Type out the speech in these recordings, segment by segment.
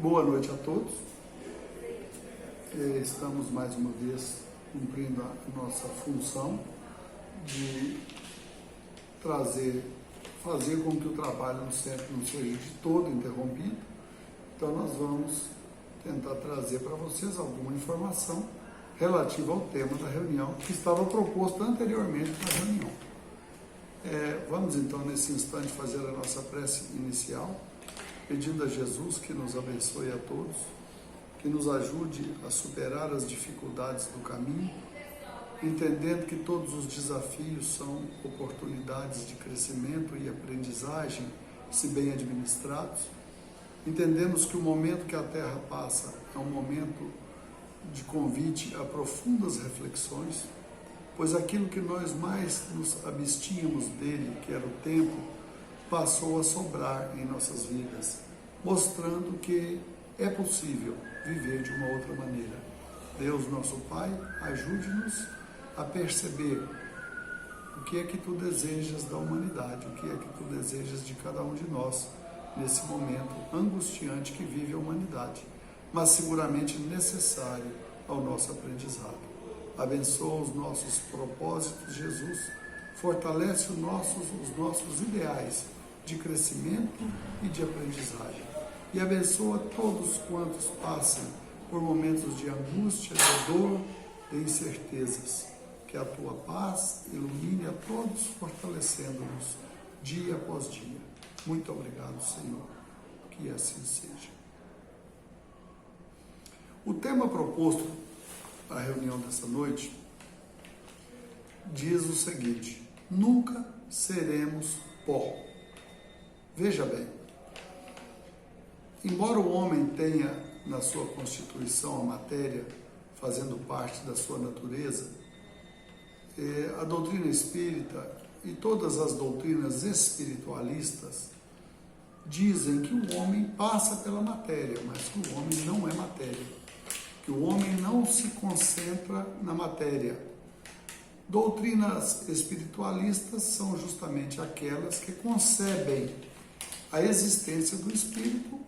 Boa noite a todos. Estamos mais uma vez cumprindo a nossa função de fazer com que o trabalho no centro não seja de todo interrompido. Então nós vamos tentar trazer para vocês alguma informação relativa ao tema da reunião que estava proposto anteriormente na reunião. Vamos então nesse instante fazer a nossa prece inicial, pedindo a Jesus que nos abençoe a todos, que nos ajude a superar as dificuldades do caminho, entendendo que todos os desafios são oportunidades de crescimento e aprendizagem, se bem administrados. Entendemos que o momento que a Terra passa é um momento de convite a profundas reflexões, pois aquilo que nós mais nos abstínhamos dele, que era o tempo, passou a sobrar em nossas vidas, mostrando que é possível viver de uma outra maneira. Deus, nosso Pai, ajude-nos a perceber o que é que Tu desejas da humanidade, o que é que Tu desejas de cada um de nós, nesse momento angustiante que vive a humanidade, mas seguramente necessário ao nosso aprendizado. Abençoa os nossos propósitos, Jesus, fortalece os nossos ideais de crescimento e de aprendizagem. E abençoa todos quantos passem por momentos de angústia, de dor, de incertezas. Que a Tua paz ilumine a todos, fortalecendo-nos dia após dia. Muito obrigado, Senhor. Que assim seja. O tema proposto à reunião dessa noite diz o seguinte: nunca seremos pó. Veja bem, embora o homem tenha na sua constituição a matéria fazendo parte da sua natureza, a doutrina espírita e todas as doutrinas espiritualistas dizem que o homem passa pela matéria, mas que o homem não é matéria, que o homem não se concentra na matéria. Doutrinas espiritualistas são justamente aquelas que concebem a existência do espírito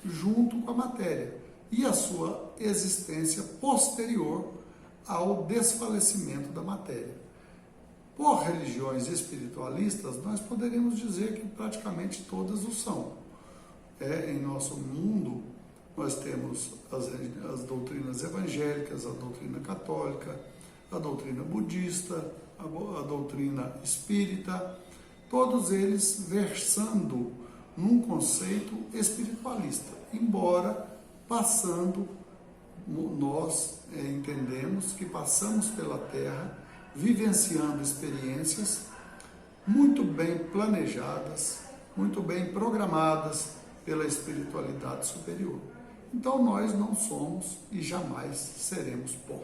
junto com a matéria e a sua existência posterior ao desfalecimento da matéria. Por religiões espiritualistas, nós poderíamos dizer que praticamente todas o são. Em nosso mundo, nós temos as doutrinas evangélicas, a doutrina católica, a doutrina budista, a doutrina espírita, todos eles versando num conceito espiritualista, embora nós entendemos que passamos pela Terra vivenciando experiências muito bem planejadas, muito bem programadas pela espiritualidade superior. Então nós não somos e jamais seremos pó.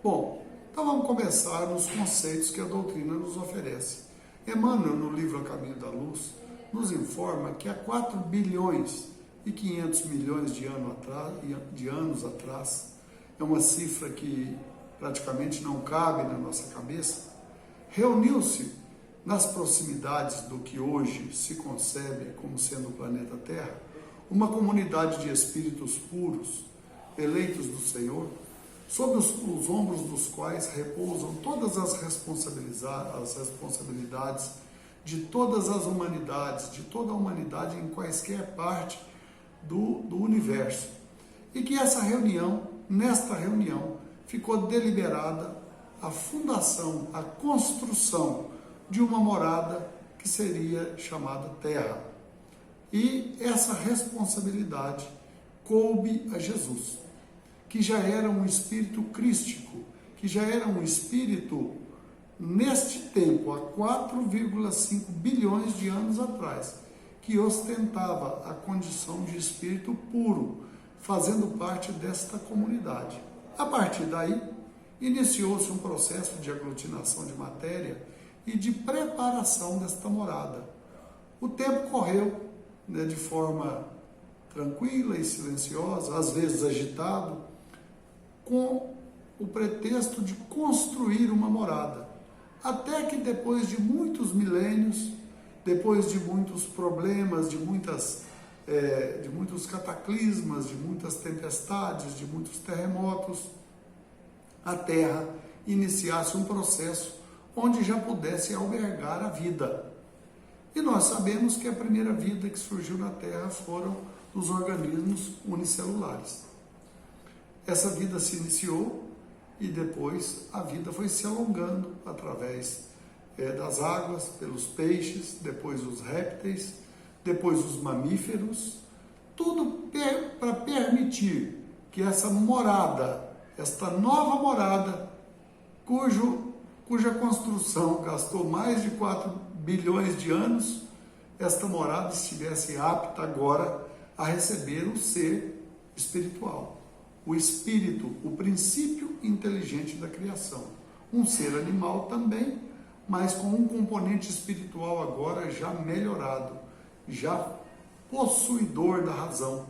Bom, então vamos começar nos conceitos que a doutrina nos oferece. Emmanuel, no livro A Caminho da Luz, nos informa que há 4 bilhões e 500 milhões de anos atrás, é uma cifra que praticamente não cabe na nossa cabeça, reuniu-se nas proximidades do que hoje se concebe como sendo o planeta Terra, uma comunidade de espíritos puros, eleitos do Senhor, sob os ombros dos quais repousam todas as responsabilidades de todas as humanidades, de toda a humanidade em quaisquer parte do universo. E que nesta reunião, ficou deliberada a fundação, a construção de uma morada que seria chamada Terra. E essa responsabilidade coube a Jesus, que já era um espírito crístico, que já era um espírito neste tempo, há 4,5 bilhões de anos atrás, que ostentava a condição de espírito puro, fazendo parte desta comunidade. A partir daí, iniciou-se um processo de aglutinação de matéria e de preparação desta morada. O tempo correu de forma tranquila e silenciosa, às vezes agitado, com o pretexto de construir uma morada. Até que depois de muitos milênios, depois de muitos problemas, de muitas de muitos cataclismas, de muitas tempestades, de muitos terremotos, a Terra iniciasse um processo onde já pudesse albergar a vida. E nós sabemos que a primeira vida que surgiu na Terra foram os organismos unicelulares. Essa vida se iniciou e depois a vida foi se alongando através das águas, pelos peixes, depois os répteis, depois os mamíferos, tudo para permitir que essa morada, esta nova morada, cuja construção gastou mais de 4 bilhões de anos, esta morada estivesse apta agora a receber o ser espiritual, o espírito, o princípio inteligente da criação. Um ser animal também, mas com um componente espiritual agora já melhorado, já possuidor da razão,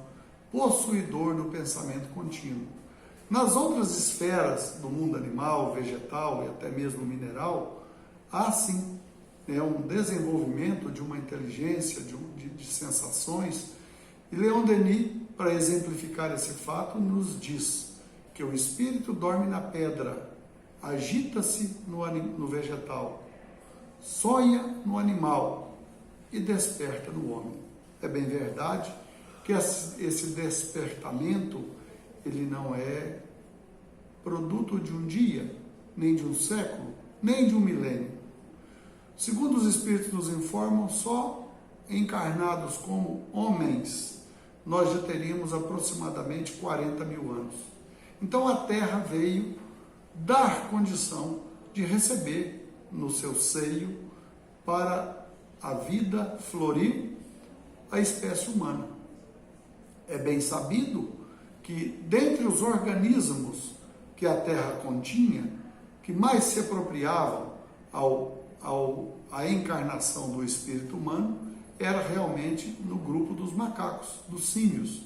possuidor do pensamento contínuo. Nas outras esferas do mundo animal, vegetal e até mesmo mineral, há sim um desenvolvimento de uma inteligência, de sensações. E Leon Denis, para exemplificar esse fato, nos diz que o espírito dorme na pedra, agita-se no vegetal, sonha no animal e desperta no homem. É bem verdade que esse despertamento, ele não é produto de um dia, nem de um século, nem de um milênio. Segundo os Espíritos nos informam, só encarnados como homens, nós já teríamos aproximadamente 40 mil anos. Então a Terra veio dar condição de receber no seu seio, para a vida florir, a espécie humana. É bem sabido que, dentre os organismos que a Terra continha, que mais se apropriavam à encarnação do espírito humano, era realmente no grupo dos macacos, dos símios.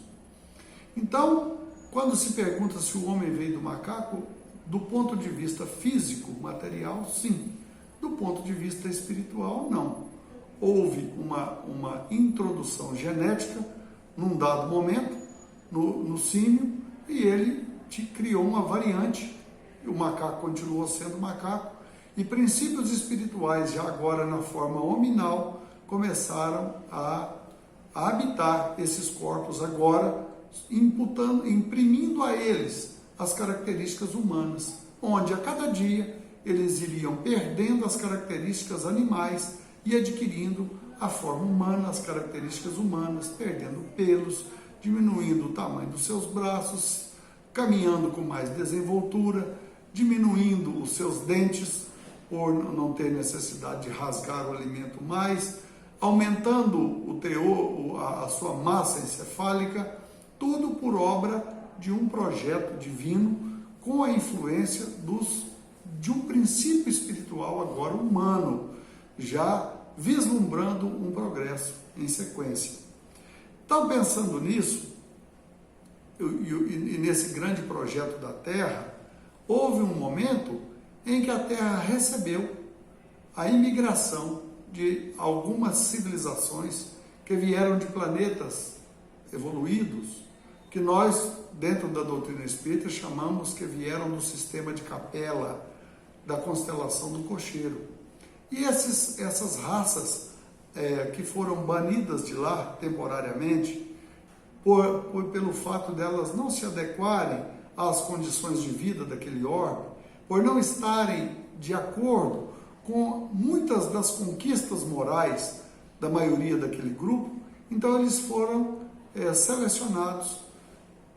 Então, quando se pergunta se o homem veio do macaco, do ponto de vista físico, material, sim. Do ponto de vista espiritual, não. Houve uma introdução genética num dado momento no símio e ele criou uma variante. O macaco continuou sendo macaco e princípios espirituais, já agora na forma hominal, começaram a habitar esses corpos agora, imprimindo a eles as características humanas, onde a cada dia eles iriam perdendo as características animais e adquirindo a forma humana, as características humanas, perdendo pelos, diminuindo o tamanho dos seus braços, caminhando com mais desenvoltura, diminuindo os seus dentes, por não ter necessidade de rasgar o alimento mais, aumentando o teor, a sua massa encefálica, tudo por obra de um projeto divino com a influência de um princípio espiritual agora humano, já vislumbrando um progresso em sequência. Então, pensando nisso, e nesse grande projeto da Terra, houve um momento em que a Terra recebeu a imigração de algumas civilizações que vieram de planetas evoluídos, que nós, dentro da doutrina espírita, chamamos que vieram do sistema de Capela, da constelação do Cocheiro. E essas raças que foram banidas de lá temporariamente, pelo fato delas não se adequarem às condições de vida daquele orbe, por não estarem de acordo com muitas das conquistas morais da maioria daquele grupo, então eles foram selecionados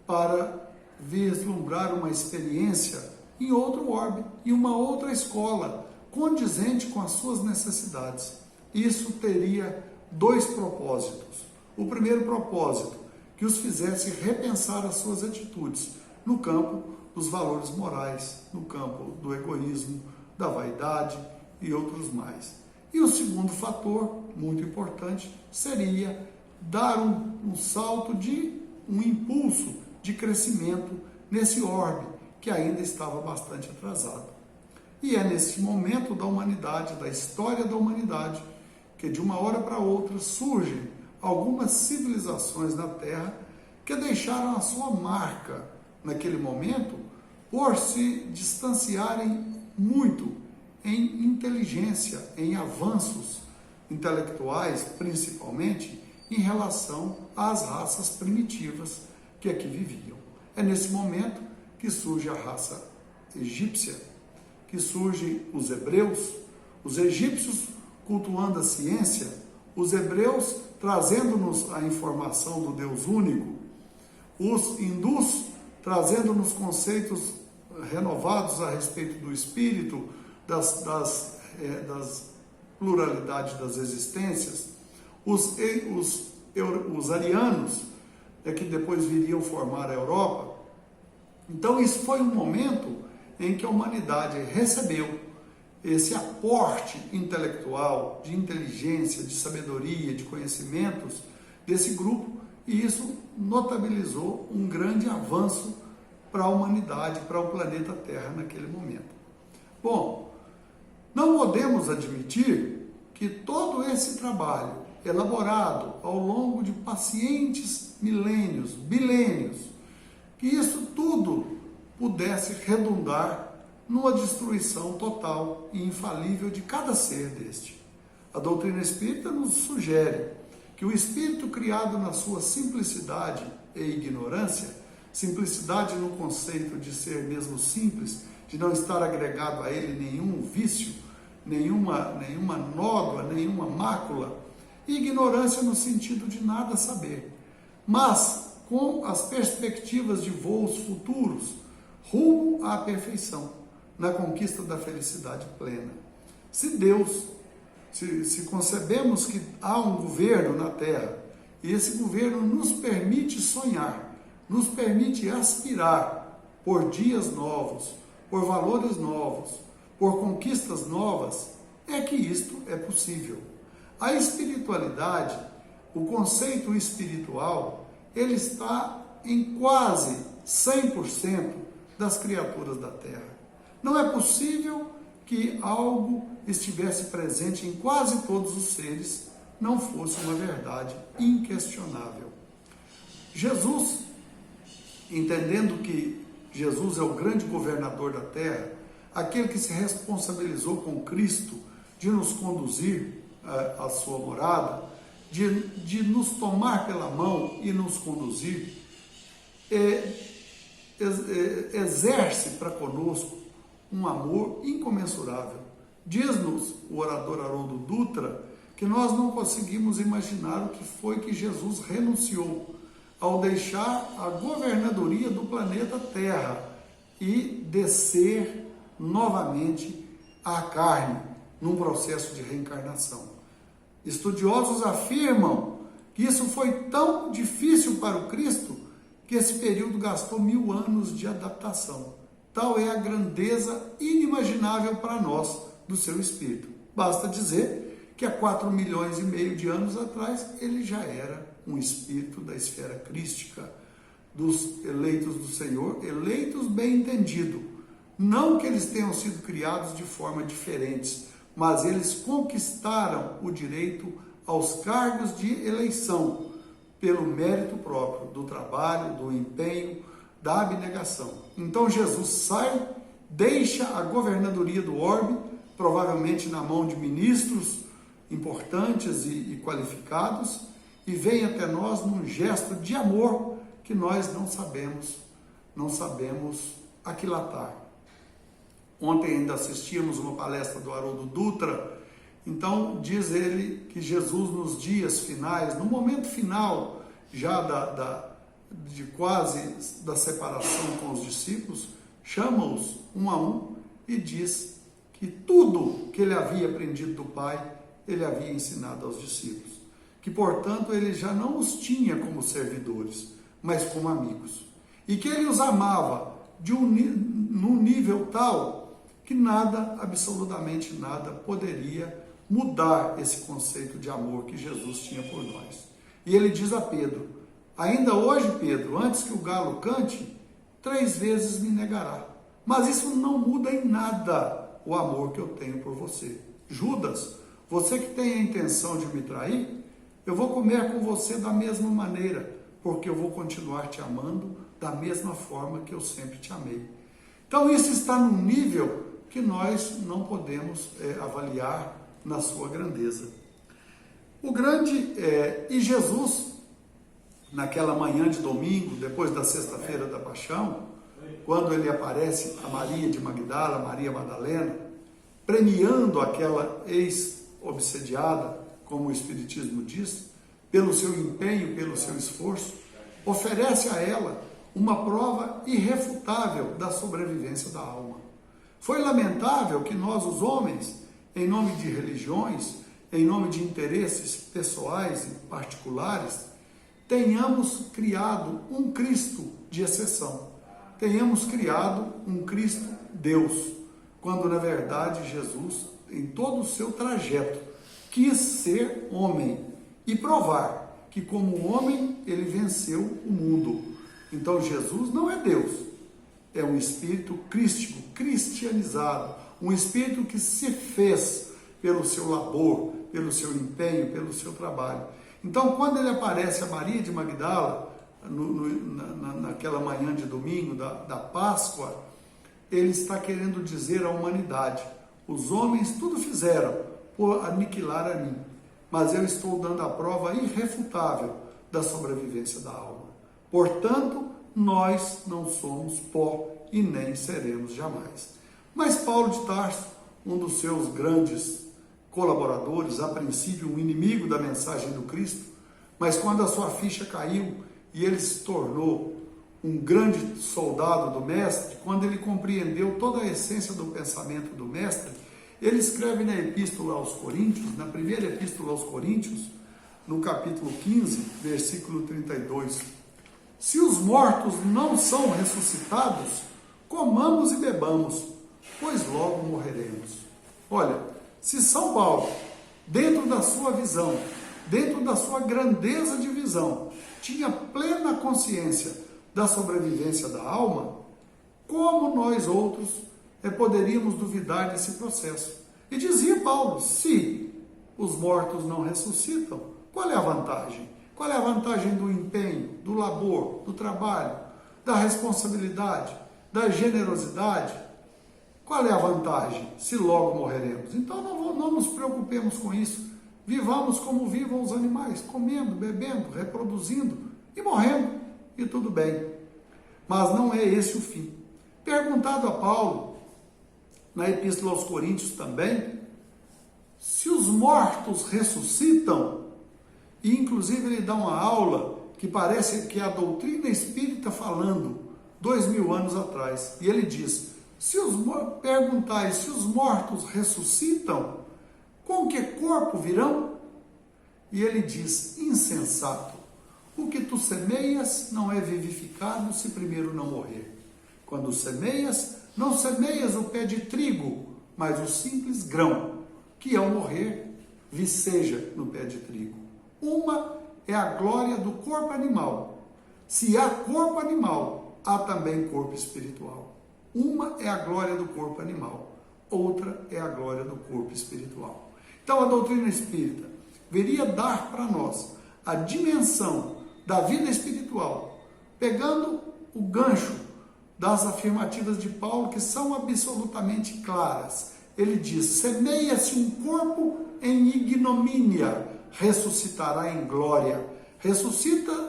para vislumbrar uma experiência em outro orbe, em uma outra escola, condizente com as suas necessidades. Isso teria 2 propósitos. O primeiro propósito, que os fizesse repensar as suas atitudes no campo dos valores morais, no campo do egoísmo, da vaidade e outros mais. E o segundo fator, muito importante, seria dar um salto um impulso de crescimento nesse orbe, que ainda estava bastante atrasado. E é nesse momento da humanidade, da história da humanidade, que de uma hora para outra surgem algumas civilizações na Terra que deixaram a sua marca naquele momento por se distanciarem muito em inteligência, em avanços intelectuais, principalmente, em relação às raças primitivas que aqui viviam. É nesse momento que surge a raça egípcia, que surgem os hebreus, os egípcios cultuando a ciência, os hebreus trazendo-nos a informação do Deus único, os hindus trazendo-nos conceitos renovados a respeito do espírito, das pluralidades das existências, os arianos, que depois viriam formar a Europa. Então isso foi um momento em que a humanidade recebeu esse aporte intelectual, de inteligência, de sabedoria, de conhecimentos desse grupo, e isso notabilizou um grande avanço para a humanidade, para o planeta Terra naquele momento. Bom, não podemos admitir que todo esse trabalho elaborado ao longo de pacientes milênios, bilênios, que isso tudo pudesse redundar numa destruição total e infalível de cada ser deste. A doutrina espírita nos sugere que o espírito criado na sua simplicidade e ignorância, simplicidade no conceito de ser mesmo simples, de não estar agregado a ele nenhum vício, nenhuma nódoa, nenhuma mácula, e ignorância no sentido de nada saber, mas com as perspectivas de voos futuros rumo à perfeição, na conquista da felicidade plena. Se Deus, se concebemos que há um governo na Terra, e esse governo nos permite sonhar, nos permite aspirar por dias novos, por valores novos, por conquistas novas, é que isto é possível. A espiritualidade, o conceito espiritual, ele está em quase 100% das criaturas da Terra. Não é possível que algo estivesse presente em quase todos os seres, não fosse uma verdade inquestionável. Jesus, entendendo que Jesus é o grande governador da Terra, aquele que se responsabilizou com Cristo de nos conduzir à sua morada, de nos tomar pela mão e nos conduzir, exerce para conosco um amor incomensurável. Diz-nos o orador Haroldo Dutra que nós não conseguimos imaginar o que foi que Jesus renunciou ao deixar a governadoria do planeta Terra e descer novamente à carne num processo de reencarnação. Estudiosos afirmam que isso foi tão difícil para o Cristo que esse período gastou 1000 anos de adaptação. Tal é a grandeza inimaginável para nós do seu espírito. Basta dizer que há 4,5 milhões de anos atrás ele já era um espírito da esfera crística, dos eleitos do Senhor, eleitos bem entendido. Não que eles tenham sido criados de forma diferentes, mas eles conquistaram o direito aos cargos de eleição pelo mérito próprio, do trabalho, do empenho, da abnegação. Então Jesus sai, deixa a governadoria do orbe, provavelmente na mão de ministros importantes e qualificados, e vem até nós num gesto de amor que nós não sabemos aquilatar. Ontem ainda assistimos uma palestra do Haroldo Dutra. Então diz ele que Jesus nos dias finais, no momento final já de quase da separação com os discípulos, chama-os um a um e diz que tudo que ele havia aprendido do Pai, ele havia ensinado aos discípulos. Que, portanto, ele já não os tinha como servidores, mas como amigos. E que ele os amava num nível tal que nada, absolutamente nada, poderia mudar esse conceito de amor que Jesus tinha por nós. E ele diz a Pedro: ainda hoje, Pedro, antes que o galo cante, 3 vezes me negará. Mas isso não muda em nada o amor que eu tenho por você. Judas, você que tem a intenção de me trair, eu vou comer com você da mesma maneira, porque eu vou continuar te amando da mesma forma que eu sempre te amei. Então isso está num nível que nós não podemos avaliar na sua grandeza. E Jesus, naquela manhã de domingo, depois da sexta-feira da paixão, quando ele aparece a Maria de Magdala, Maria Madalena, premiando aquela ex-obsediada, como o Espiritismo diz, pelo seu empenho, pelo seu esforço, oferece a ela uma prova irrefutável da sobrevivência da alma. Foi lamentável que nós, os homens, em nome de religiões, em nome de interesses pessoais e particulares, tenhamos criado um Cristo de exceção. Tenhamos criado um Cristo Deus, quando na verdade Jesus, em todo o seu trajeto, quis ser homem e provar que como homem ele venceu o mundo. Então Jesus não é Deus, é um espírito crístico, cristianizado, um espírito que se fez pelo seu labor, pelo seu empenho, pelo seu trabalho. Então quando ele aparece a Maria de Magdala, naquela manhã de domingo da Páscoa, ele está querendo dizer à humanidade: os homens tudo fizeram por aniquilar a mim, mas eu estou dando a prova irrefutável da sobrevivência da alma. Portanto, nós não somos pó e nem seremos jamais. Mas Paulo de Tarso, um dos seus grandes colaboradores, a princípio um inimigo da mensagem do Cristo, mas quando a sua ficha caiu e ele se tornou um grande soldado do Mestre, quando ele compreendeu toda a essência do pensamento do Mestre, ele escreve na Epístola aos Coríntios, na primeira Epístola aos Coríntios, no capítulo 15, versículo 32, se os mortos não são ressuscitados, comamos e bebamos, pois logo morreremos. Olha, se São Paulo, dentro da sua visão, dentro da sua grandeza de visão, tinha plena consciência da sobrevivência da alma, como nós outros poderíamos duvidar desse processo? E dizia Paulo, se os mortos não ressuscitam, qual é a vantagem? Qual é a vantagem do empenho, do labor, do trabalho, da responsabilidade, da generosidade? Qual é a vantagem se logo morreremos? Então não nos preocupemos com isso. Vivamos como vivam os animais, comendo, bebendo, reproduzindo e morrendo, e tudo bem. Mas não é esse o fim. Perguntado a Paulo, na Epístola aos Coríntios também, se os mortos ressuscitam, e inclusive ele dá uma aula que parece que é a doutrina espírita falando 2000 anos atrás, e ele diz, perguntai se os mortos ressuscitam, com que corpo virão? E ele diz, insensato, o que tu semeias não é vivificado se primeiro não morrer. Quando semeias, não semeias o pé de trigo, mas o simples grão, que ao morrer viceja no pé de trigo. Uma é a glória do corpo animal. Se há corpo animal, há também corpo espiritual. Uma é a glória do corpo animal, outra é a glória do corpo espiritual. Então a doutrina espírita viria dar para nós a dimensão da vida espiritual, pegando o gancho das afirmativas de Paulo, que são absolutamente claras. Ele diz, semeia-se um corpo em ignomínia, ressuscitará em glória.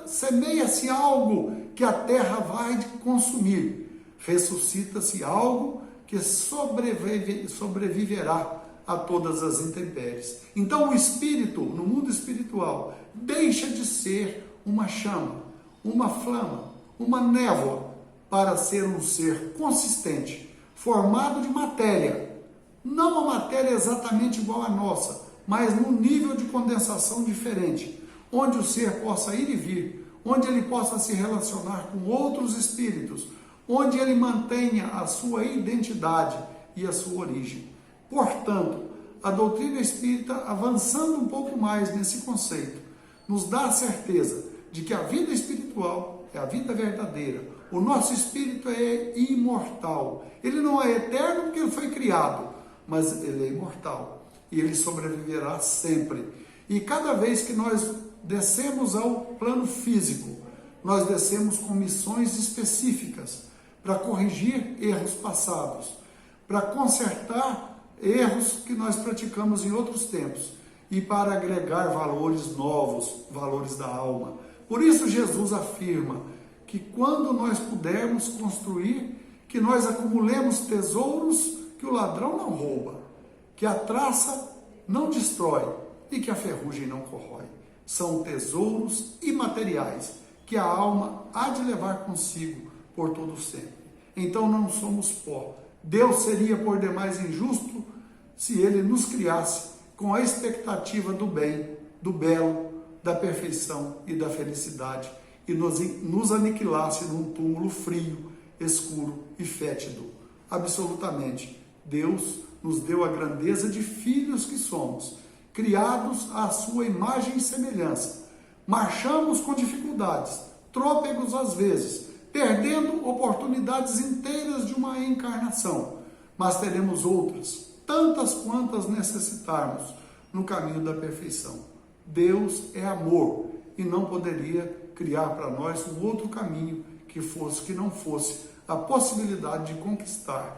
Semeia-se algo que a terra vai consumir. Ressuscita-se algo que sobreviverá a todas as intempéries. Então o espírito, no mundo espiritual, deixa de ser uma chama, uma flama, uma névoa, para ser um ser consistente, formado de matéria. Não a matéria exatamente igual à nossa, mas num nível de condensação diferente, onde o ser possa ir e vir, onde ele possa se relacionar com outros espíritos, onde ele mantenha a sua identidade e a sua origem. Portanto, a doutrina espírita, avançando um pouco mais nesse conceito, nos dá a certeza de que a vida espiritual é a vida verdadeira. O nosso espírito é imortal. Ele não é eterno porque ele foi criado, mas ele é imortal. E ele sobreviverá sempre. E cada vez que nós descemos ao plano físico, nós descemos com missões específicas para corrigir erros passados, para consertar erros que nós praticamos em outros tempos e para agregar valores novos, valores da alma. Por isso Jesus afirma que quando nós pudermos construir, que nós acumulemos tesouros que o ladrão não rouba, que a traça não destrói e que a ferrugem não corrói. São tesouros imateriais que a alma há de levar consigo por todo sempre. Então não somos pó. Deus seria por demais injusto se Ele nos criasse com a expectativa do bem, do belo, da perfeição e da felicidade e nos aniquilasse num túmulo frio, escuro e fétido. Absolutamente, Deus nos deu a grandeza de filhos que somos, criados à sua imagem e semelhança. Marchamos com dificuldades, trôpegos às vezes, perdendo oportunidades inteiras de uma encarnação, mas teremos outras, tantas quantas necessitarmos, no caminho da perfeição. Deus é amor e não poderia criar para nós um outro caminho que não fosse a possibilidade de conquistar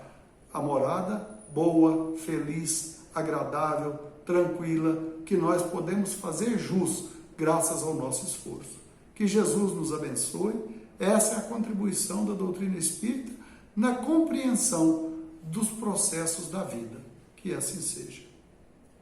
a morada boa, feliz, agradável, tranquila, que nós podemos fazer jus graças ao nosso esforço. Que Jesus nos abençoe. Essa é a contribuição da doutrina espírita na compreensão dos processos da vida. Que assim seja.